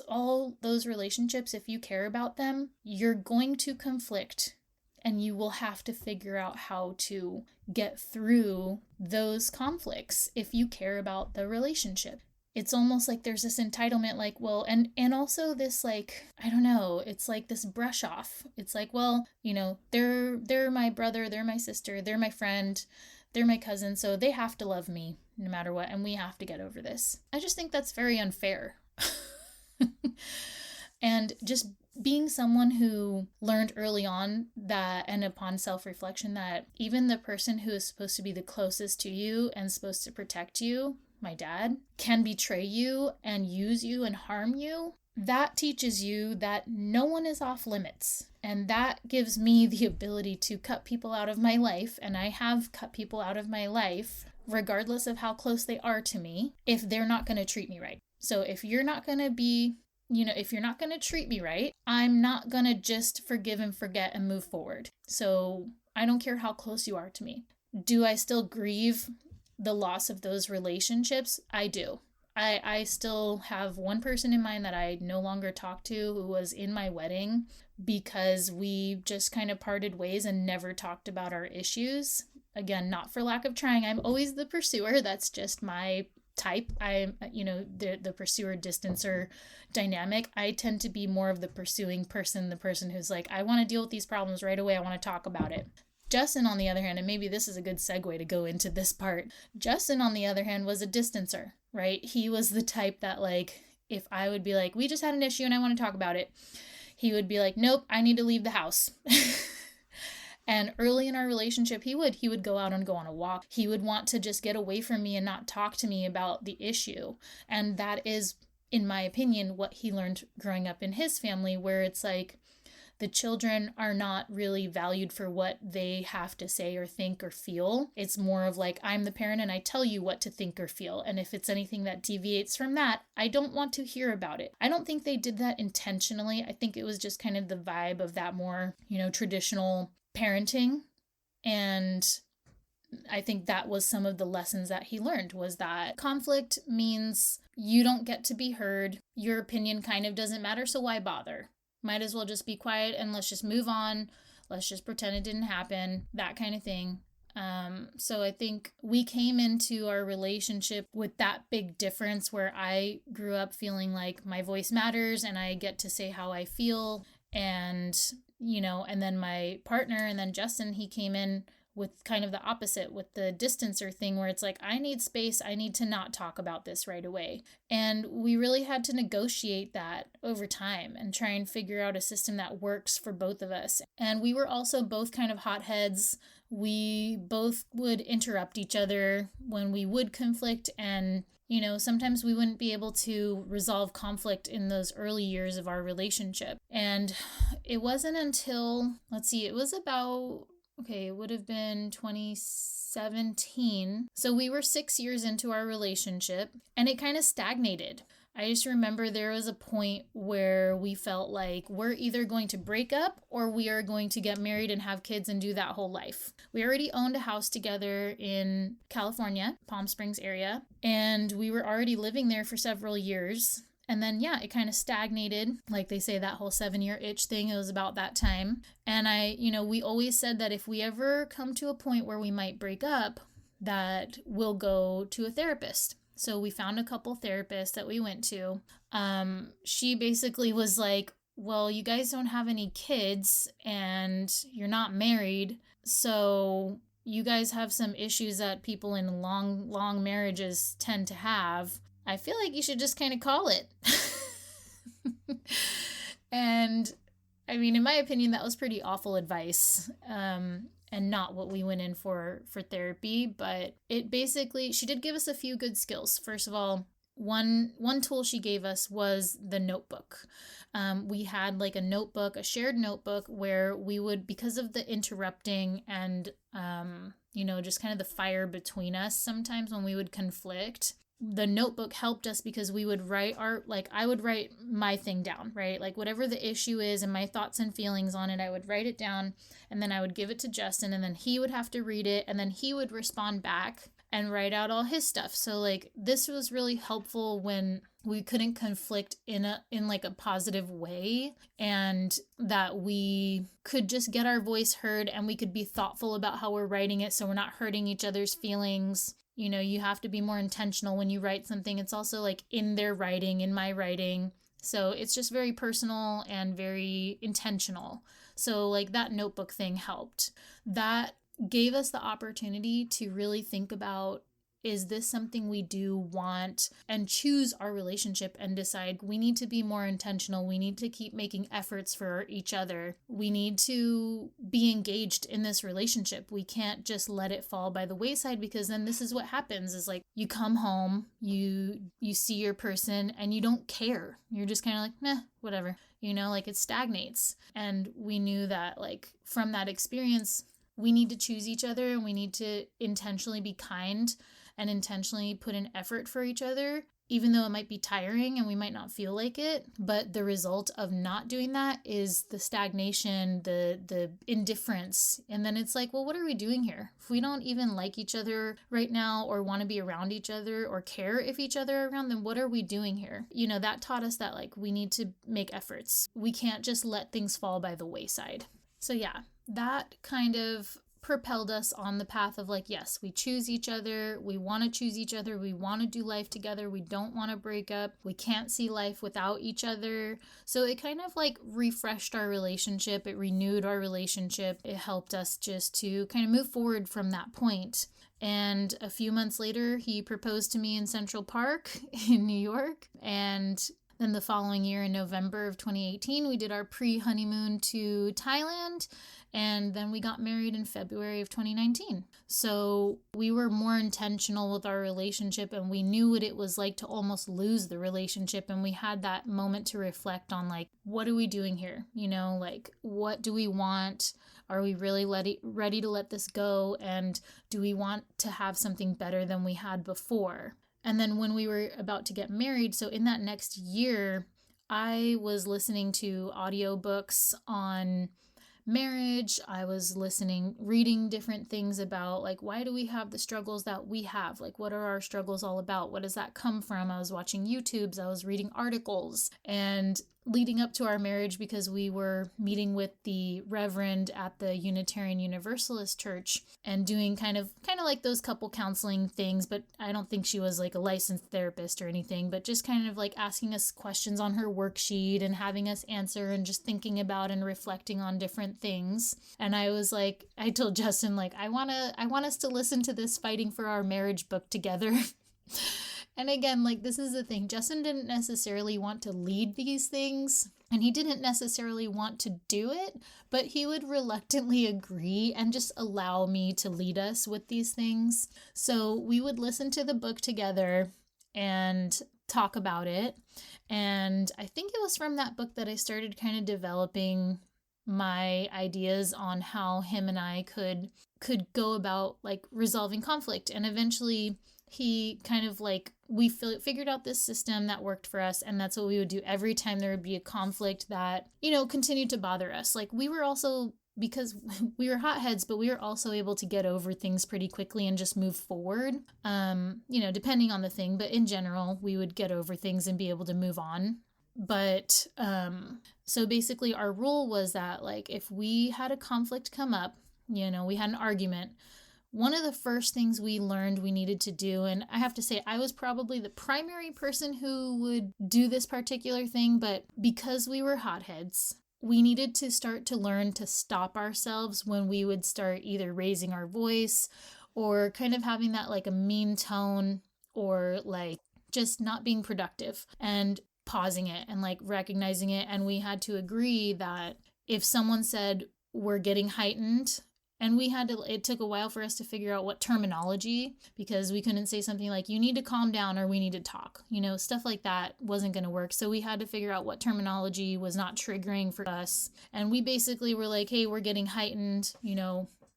All those relationships, if you care about them, you're going to conflict, and you will have to figure out how to get through those conflicts if you care about the relationship. It's almost like there's this entitlement, like, well, and also this, like, I don't know, it's like this brush off. It's like, well, you know, they're my brother, they're my sister, they're my friend, they're my cousin, so they have to love me no matter what, and we have to get over this. I just think that's very unfair. And just being someone who learned early on that, and upon self-reflection, that even the person who is supposed to be the closest to you and supposed to protect you, my dad, can betray you and use you and harm you. That teaches you that no one is off limits. And that gives me the ability to cut people out of my life. And I have cut people out of my life, regardless of how close they are to me, if they're not going to treat me right. So if you're not going to be, if you're not going to treat me right, I'm not going to just forgive and forget and move forward. So I don't care how close you are to me. Do I still grieve the loss of those relationships? I do. I still have one person in mind that I no longer talk to, who was in my wedding, because we just kind of parted ways and never talked about our issues. Again, not for lack of trying. I'm always the pursuer. That's just my type. I'm, the pursuer distancer dynamic. I tend to be more of the pursuing person, the person who's like, I want to deal with these problems right away. I want to talk about it. Justin, on the other hand, and maybe this is a good segue to go into this part, Justin, on the other hand, was a distancer, right? He was the type that, like, if I would be like, we just had an issue and I want to talk about it, he would be like, nope, I need to leave the house. And early in our relationship, he would go out and go on a walk. He would want to just get away from me and not talk to me about the issue. And that is, in my opinion, what he learned growing up in his family, where it's like, the children are not really valued for what they have to say or think or feel. It's more of like, I'm the parent and I tell you what to think or feel. And if it's anything that deviates from that, I don't want to hear about it. I don't think they did that intentionally. I think it was just kind of the vibe of that more, traditional parenting. And I think that was some of the lessons that he learned, was that conflict means you don't get to be heard. Your opinion kind of doesn't matter, so why bother? Might as well just be quiet and let's just move on. Let's just pretend it didn't happen, that kind of thing. So I think we came into our relationship with that big difference, where I grew up feeling like my voice matters and I get to say how I feel. And, and then my partner, and then Justin, he came in with kind of the opposite, with the distancer thing, where it's like, I need space. I need to not talk about this right away. And we really had to negotiate that over time and try and figure out a system that works for both of us. And we were also both kind of hotheads. We both would interrupt each other when we would conflict, and sometimes we wouldn't be able to resolve conflict in those early years of our relationship. And it wasn't until, it was about, it would have been 2017. So we were 6 years into our relationship, and it kind of stagnated. I just remember there was a point where we felt like we're either going to break up or we are going to get married and have kids and do that whole life. We already owned a house together in California, Palm Springs area, and we were already living there for several years. And then, yeah, it kind of stagnated. Like they say, that whole 7-year itch thing, it was about that time. And we always said that if we ever come to a point where we might break up, that we'll go to a therapist. So we found a couple therapists that we went to. She basically was like, well, you guys don't have any kids and you're not married. So you guys have some issues that people in long marriages tend to have. I feel like you should just kind of call it. And I mean, in my opinion, that was pretty awful advice. And not what we went in for therapy, but it basically, she did give us a few good skills. First of all, one tool she gave us was the notebook. We had like a notebook, a shared notebook, where we would, because of the interrupting and, just kind of the fire between us sometimes when we would conflict, the notebook helped us because we would I would write my thing down, right? Like whatever the issue is and my thoughts and feelings on it, I would write it down and then I would give it to Justin and then he would have to read it and then he would respond back and write out all his stuff. So like this was really helpful when we couldn't conflict in like a positive way, and that we could just get our voice heard and we could be thoughtful about how we're writing it so we're not hurting each other's feelings. You have to be more intentional when you write something. It's also like in their writing, in my writing. So it's just very personal and very intentional. So like that notebook thing helped. That gave us the opportunity to really think about, is this something we do want, and choose our relationship and decide we need to be more intentional. We need to keep making efforts for each other. We need to be engaged in this relationship. We can't just let it fall by the wayside, because then this is what happens is like you come home, you see your person and you don't care. You're just kind of like, meh, whatever, like it stagnates. And we knew that like from that experience, we need to choose each other and we need to intentionally be kind and intentionally put in effort for each other, even though it might be tiring and we might not feel like it. But the result of not doing that is the stagnation, the indifference. And then it's like, well, what are we doing here? If we don't even like each other right now or want to be around each other or care if each other are around, then what are we doing here? That taught us that like we need to make efforts. We can't just let things fall by the wayside. So yeah, that kind of propelled us on the path of like, yes, we choose each other. We want to choose each other. We want to do life together. We don't want to break up. We can't see life without each other. So it kind of like refreshed our relationship. It renewed our relationship. It helped us just to kind of move forward from that point. And a few months later, he proposed to me in Central Park in New York. And then the following year in November of 2018, we did our pre-honeymoon to Thailand. And then we got married in February of 2019. So we were more intentional with our relationship and we knew what it was like to almost lose the relationship. And we had that moment to reflect on like, what are we doing here? Like, what do we want? Are we really ready to let this go? And do we want to have something better than we had before? And then when we were about to get married, so in that next year, I was listening to audiobooks on marriage. I was reading different things about like, why do we have the struggles that we have? Like, what are our struggles all about? What does that come from? I was watching YouTubes, I was reading articles, and leading up to our marriage, because we were meeting with the reverend at the Unitarian Universalist Church and doing kind of like those couple counseling things, but I don't think she was like a licensed therapist or anything, but just kind of like asking us questions on her worksheet and having us answer and just thinking about and reflecting on different things. And I was like, I told Justin, like, I want us to listen to this Fighting for Our Marriage book together. And again, like, this is the thing. Justin didn't necessarily want to lead these things, and he didn't necessarily want to do it, but he would reluctantly agree and just allow me to lead us with these things. So we would listen to the book together and talk about it. And I think it was from that book that I started kind of developing my ideas on how him and I could go about like resolving conflict. And eventually he kind of like, we figured out this system that worked for us, and that's what we would do every time there would be a conflict that, continued to bother us. Like, we were also because we were hotheads, but we were also able to get over things pretty quickly and just move forward, depending on the thing. But in general, we would get over things and be able to move on. But so basically our rule was that, like, if we had a conflict come up, we had an argument, one of the first things we learned we needed to do, and I have to say I was probably the primary person who would do this particular thing, but because we were hotheads, we needed to start to learn to stop ourselves when we would start either raising our voice or kind of having that like a mean tone, or like just not being productive, and pausing it and like recognizing it. And we had to agree that if someone said we're getting heightened, and it took a while for us to figure out what terminology, because we couldn't say something like, you need to calm down or we need to talk, stuff like that wasn't going to work. So we had to figure out what terminology was not triggering for us. And we basically were like, hey, we're getting heightened,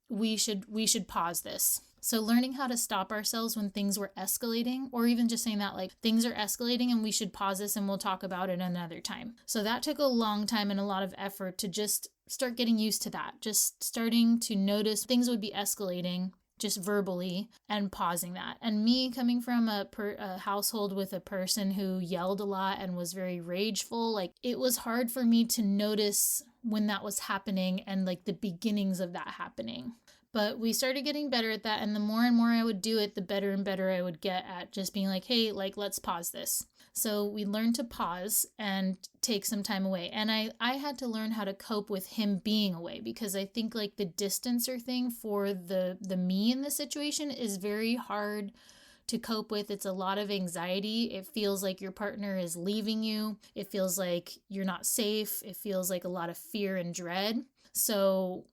we should pause this. So learning how to stop ourselves when things were escalating, or even just saying that like things are escalating and we should pause this and we'll talk about it another time. So that took a long time and a lot of effort to just start getting used to that. Just starting to notice things would be escalating just verbally and pausing that. And me coming from a household with a person who yelled a lot and was very rageful, like it was hard for me to notice when that was happening and like the beginnings of that happening. But we started getting better at that, and the more and more I would do it, the better and better I would get at just being like, hey, like, let's pause this. So we learned to pause and take some time away. And I had to learn how to cope with him being away, because I think like the distancer thing for the me in the situation is very hard to cope with. It's a lot of anxiety. It feels like your partner is leaving you. It feels like you're not safe. It feels like a lot of fear and dread. So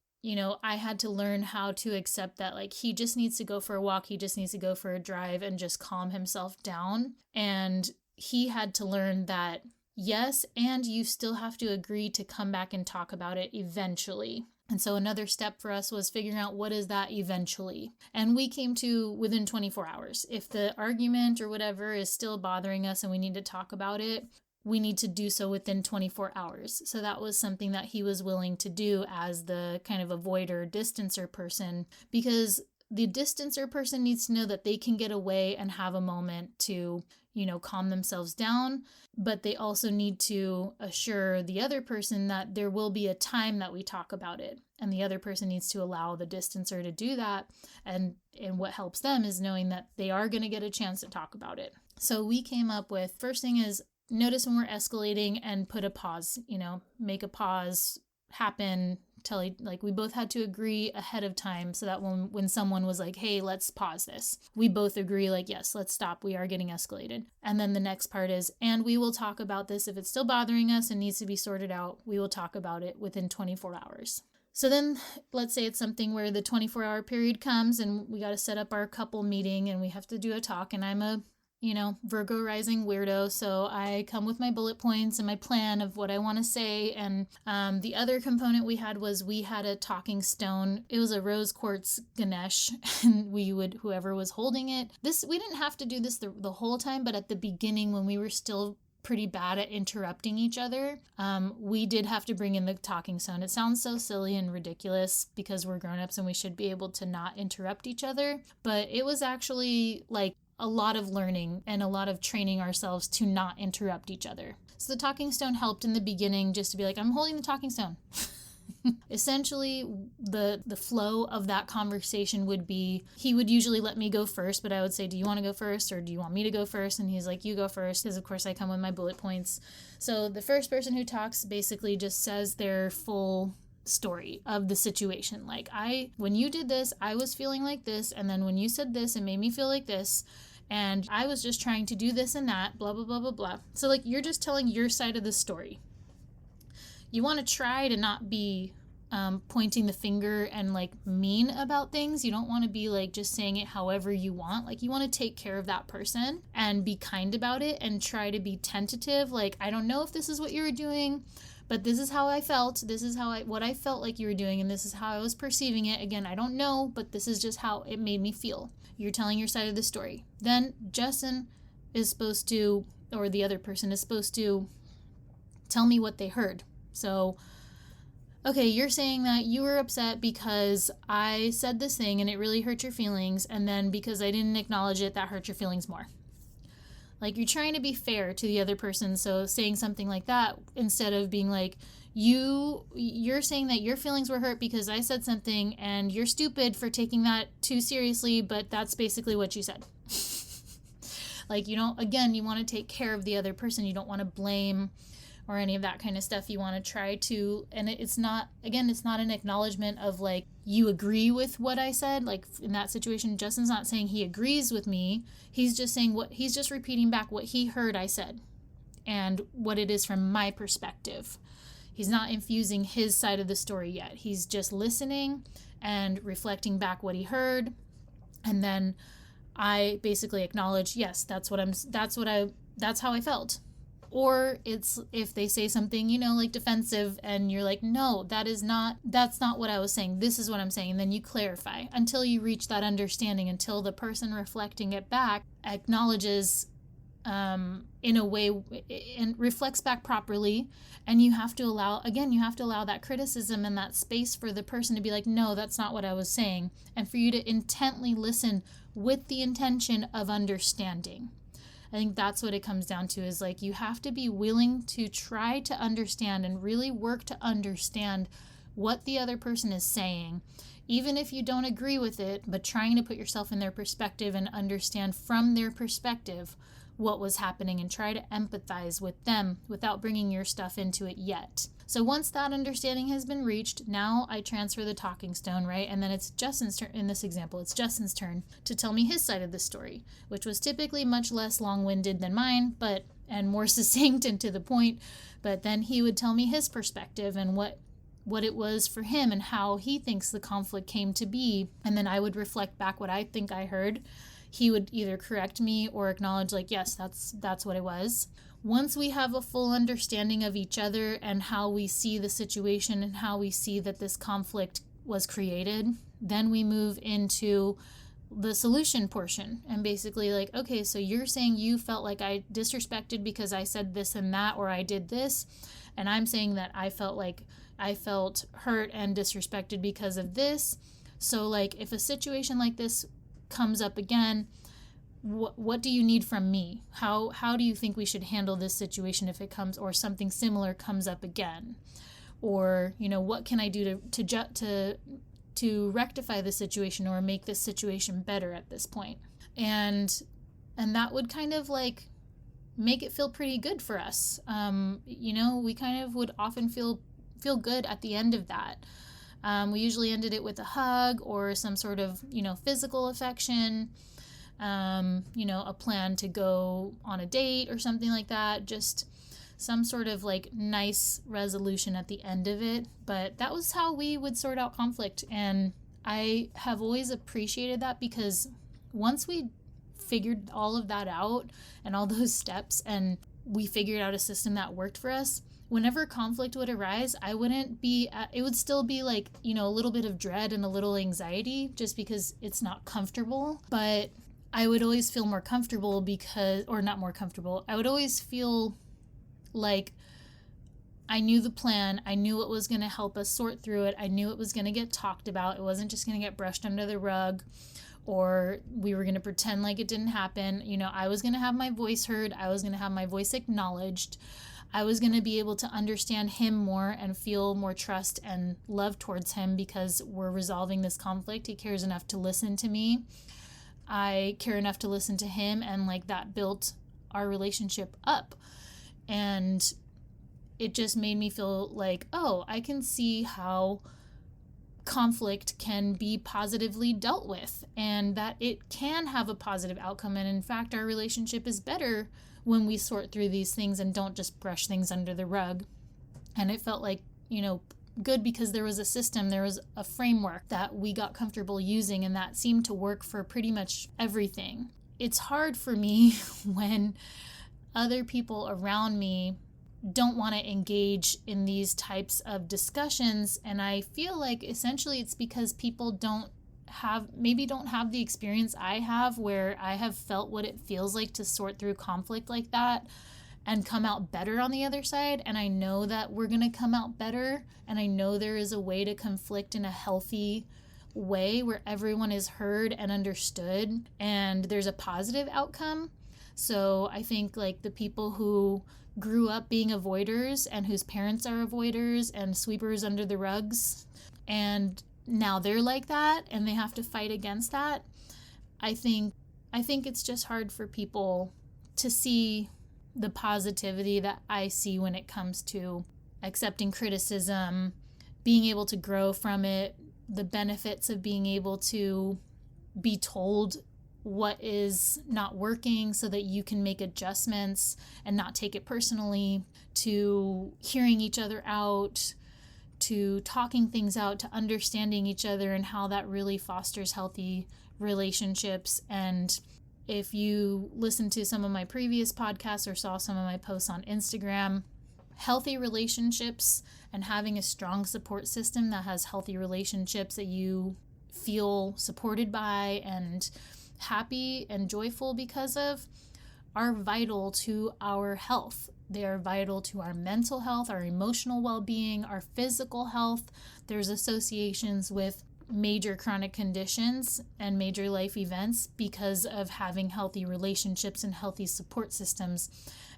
I had to learn how to accept that, like, he just needs to go for a walk. He just needs to go for a drive and just calm himself down. And he had to learn that, yes, and you still have to agree to come back and talk about it eventually. And so another step for us was figuring out what is that eventually. And we came to within 24 hours. If the argument or whatever is still bothering us and we need to talk about it, we need to do so within 24 hours. So that was something that he was willing to do as the kind of avoider, distancer person, because the distancer person needs to know that they can get away and have a moment to, calm themselves down, but they also need to assure the other person that there will be a time that we talk about it. And the other person needs to allow the distancer to do that. And what helps them is knowing that they are going to get a chance to talk about it. So we came up with, first thing is, notice when we're escalating and put a pause, make a pause happen. We both had to agree ahead of time so that when someone was like, hey, let's pause this, we both agree like, yes, let's stop. We are getting escalated. And then the next part is, and we will talk about this. If it's still bothering us and needs to be sorted out, we will talk about it within 24 hours. So then let's say it's something where the 24-hour period comes and we got to set up our couple meeting and we have to do a talk, and I'm a Virgo rising weirdo. So I come with my bullet points and my plan of what I want to say. And the other component we had a talking stone. It was a rose quartz Ganesh, and whoever was holding it, we didn't have to do this the whole time, but at the beginning when we were still pretty bad at interrupting each other, we did have to bring in the talking stone. It sounds so silly and ridiculous because we're grown-ups and we should be able to not interrupt each other, but it was actually like a lot of learning and a lot of training ourselves to not interrupt each other. So the talking stone helped in the beginning, just to be like, I'm holding the talking stone. Essentially, the flow of that conversation would be, he would usually let me go first, but I would say, do you want to go first or do you want me to go first? And he's like, you go first, because of course I come with my bullet points. So the first person who talks basically just says their full story of the situation. Like, when you did this, I was feeling like this, and then when you said this, it made me feel like this, and I was just trying to do this and that, blah, blah, blah, blah, blah. So like, you're just telling your side of the story. You want to try to not be pointing the finger and like mean about things. You don't want to be like just saying it however you want. Like, you want to take care of that person and be kind about it and try to be tentative. Like, I don't know if this is what you were doing, but this is how I felt. This is what I felt like you were doing, and this is how I was perceiving it. Again, I don't know, but this is just how it made me feel. You're telling your side of the story. Then Justin is supposed to, or the other person is supposed to, tell me what they heard. So okay, you're saying that you were upset because I said this thing and it really hurt your feelings, and then because I didn't acknowledge it, that hurt your feelings more. Like, you're trying to be fair to the other person, so saying something like that instead of being like, you're saying that your feelings were hurt because I said something and you're stupid for taking that too seriously, but that's basically what you said. Like, you don't, again, you want to take care of the other person. You don't want to blame or any of that kind of stuff. You want to try to, and it's not, again, it's not an acknowledgement of like, you agree with what I said. Like, in that situation, Justin's not saying he agrees with me. He's just saying he's just repeating back what he heard I said and what it is from my perspective. He's not infusing his side of the story yet. He's just listening and reflecting back what he heard. And then I basically acknowledge, yes, that's how I felt. Or it's if they say something, like defensive, and you're like, no, that's not what I was saying. This is what I'm saying. And then you clarify until you reach that understanding, until the person reflecting it back acknowledges in a way and reflects back properly. And you have to allow that criticism and that space for the person to be like, no, that's not what I was saying. And for you to intently listen with the intention of understanding. I think that's what it comes down to, is like, you have to be willing to try to understand and really work to understand what the other person is saying, even if you don't agree with it, but trying to put yourself in their perspective and understand from their perspective what was happening and try to empathize with them without bringing your stuff into it yet. So once that understanding has been reached, now I transfer the talking stone, right? And then it's Justin's turn. In this example, it's Justin's turn to tell me his side of the story, which was typically much less long-winded than mine, and more succinct and to the point. But then he would tell me his perspective and what it was for him and how he thinks the conflict came to be. And then I would reflect back what I think I heard. He would either correct me or acknowledge, like, yes, that's what it was. Once we have a full understanding of each other and how we see the situation and how we see that this conflict was created, then we move into the solution portion. And basically, like, okay, so you're saying you felt like I disrespected because I said this and that, or I did this. And I'm saying that I felt hurt and disrespected because of this. So, like, if a situation like this comes up again, what do you need from me? How do you think we should handle this situation if it comes, or something similar comes up again? Or, what can I do to rectify the situation or make this situation better at this point? And that would kind of like make it feel pretty good for us. We kind of would often feel good at the end of that. We usually ended it with a hug or some sort of, physical affection, a plan to go on a date or something like that. Just some sort of like nice resolution at the end of it. But that was how we would sort out conflict. And I have always appreciated that, because once we figured all of that out and all those steps, and we figured out a system that worked for us, whenever conflict would arise, it would still be like, a little bit of dread and a little anxiety just because it's not comfortable. But I would always feel more comfortable I would always feel like I knew the plan. I knew what was going to help us sort through it. I knew it was going to get talked about. It wasn't just going to get brushed under the rug, or we were going to pretend like it didn't happen. I was going to have my voice heard. I was going to have my voice acknowledged. I was going to be able to understand him more and feel more trust and love towards him because we're resolving this conflict. He cares enough to listen to me. I care enough to listen to him, and like that built our relationship up. And it just made me feel like, oh, I can see how conflict can be positively dealt with and that it can have a positive outcome. And in fact, our relationship is better when we sort through these things and don't just brush things under the rug. And it felt like, good, because there was a system, there was a framework that we got comfortable using, and that seemed to work for pretty much everything. It's hard for me when other people around me don't want to engage in these types of discussions, and I feel like essentially it's because people don't have the experience I have, where I have felt what it feels like to sort through conflict like that and come out better on the other side. And I know that we're going to come out better. And I know there is a way to conflict in a healthy way where everyone is heard and understood and there's a positive outcome. So I think like the people who grew up being avoiders and whose parents are avoiders and sweepers under the rugs, and now they're like that and they have to fight against that. I think it's just hard for people to see the positivity that I see when it comes to accepting criticism, being able to grow from it, the benefits of being able to be told what is not working so that you can make adjustments and not take it personally, to hearing each other out, to talking things out, to understanding each other, and how that really fosters healthy relationships. And if you listen to some of my previous podcasts or saw some of my posts on Instagram, healthy relationships and having a strong support system that has healthy relationships that you feel supported by and happy and joyful because of are vital to our health. They are vital to our mental health, our emotional well-being, our physical health. There's associations with major chronic conditions and major life events because of having healthy relationships and healthy support systems.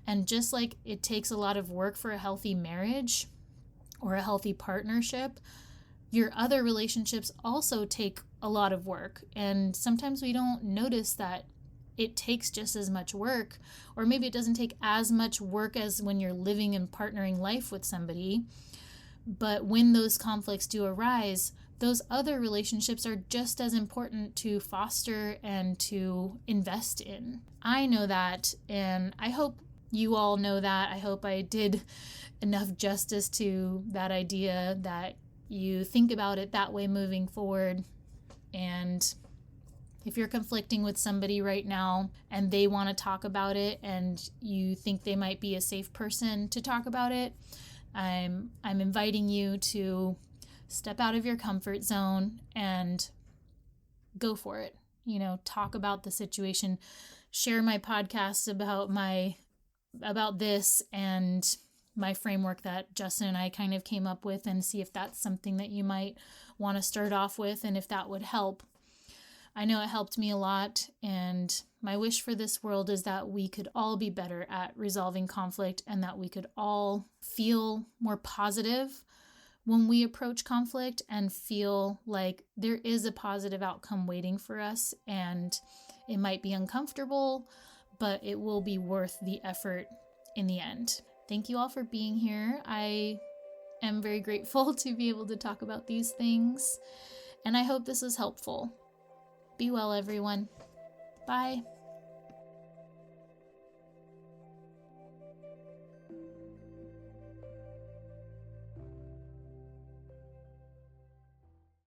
And just like it takes a lot of work for a healthy marriage or a healthy partnership, your other relationships also take a lot of work. And sometimes we don't notice that it takes just as much work, or maybe it doesn't take as much work as when you're living and partnering life with somebody. But when those conflicts do arise, those other relationships are just as important to foster and to invest in. I know that, and I hope you all know that. I hope I did enough justice to that idea, that you think about it that way moving forward. And if you're conflicting with somebody right now and they want to talk about it and you think they might be a safe person to talk about it, I'm inviting you to step out of your comfort zone and go for it. Talk about the situation, share my podcasts about this and my framework that Justin and I kind of came up with, and see if that's something that you might want to start off with and if that would help. I know it helped me a lot, and my wish for this world is that we could all be better at resolving conflict and that we could all feel more positive when we approach conflict and feel like there is a positive outcome waiting for us, and it might be uncomfortable, but it will be worth the effort in the end. Thank you all for being here. I am very grateful to be able to talk about these things, and I hope this was helpful. Be well, everyone. Bye.